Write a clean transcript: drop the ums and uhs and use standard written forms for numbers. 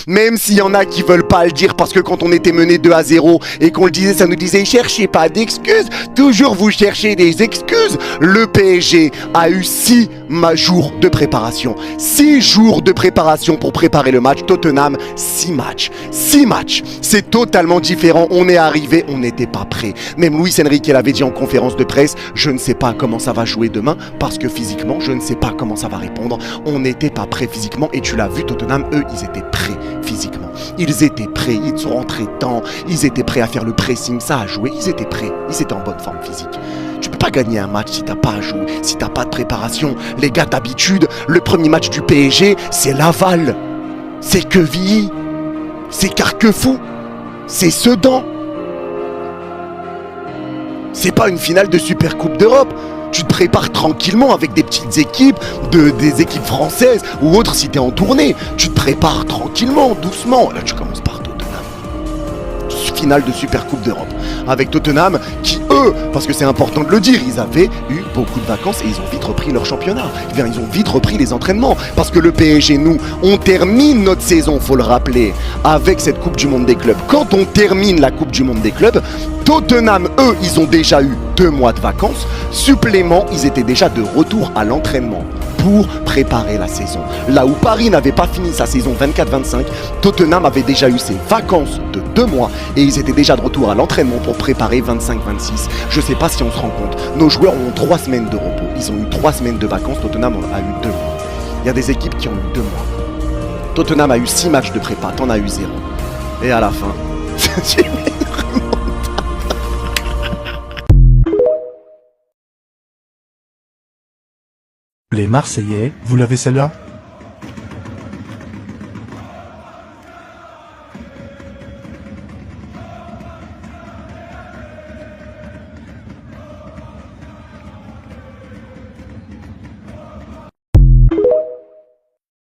Même s'il y en a qui veulent pas le dire parce que quand on était mené 2-0 et qu'on le disait, ça nous disait cherchez pas d'excuses, toujours vous cherchez des excuses. Le PSG a eu 6 jours de préparation. 6 jours de préparation pour préparer le match. Tottenham, 6 matchs. 6 matchs. C'est totalement différent. On est arrivé, on n'était pas prêt. Même Luis Enrique l'avait dit en conférence de presse, je ne sais pas comment ça va jouer demain parce que physiquement, je ne sais pas comment ça va répondre. On n'était pas prêt physiquement et tu l'as vu, Tottenham, eux, ils étaient prêts physiquement. Ils étaient prêts, ils sont rentrés dedans, ils étaient prêts à faire le pressing, ça a joué, ils étaient prêts, ils étaient en bonne forme physique. Tu peux pas gagner un match si t'as pas à jouer, si t'as pas de préparation. Les gars, d'habitude, le premier match du PSG, c'est Laval, c'est Quevilly, c'est Carquefou, c'est Sedan. C'est pas une finale de Super Coupe d'Europe. Tu te prépares tranquillement avec des petites équipes, des équipes françaises ou autres si t'es en tournée. Tu te prépares tranquillement, doucement. Là, tu commences par Tottenham. Finale de Super Coupe d'Europe. Avec Tottenham qui, eux, parce que c'est important de le dire, ils avaient eu beaucoup de vacances et ils ont vite repris leur championnat. Ils ont vite repris les entraînements. Parce que le PSG, nous, on termine notre saison, faut le rappeler, avec cette Coupe du Monde des clubs. Quand on termine la Coupe du Monde des clubs, Tottenham, eux, ils ont déjà eu 2 mois de vacances. Supplément, ils étaient déjà de retour à l'entraînement pour préparer la saison. Là où Paris n'avait pas fini sa saison 24-25, Tottenham avait déjà eu ses vacances de 2 mois et ils étaient déjà de retour à l'entraînement pour préparer 25-26. Je sais pas si on se rend compte. Nos joueurs ont 3 semaines de repos. Ils ont eu 3 semaines de vacances. Tottenham a eu 2 mois. Il y a des équipes qui ont eu 2 mois. Tottenham a eu 6 matchs de prépa. T'en as eu 0. Et à la fin... Les Marseillais, vous l'avez celle-là?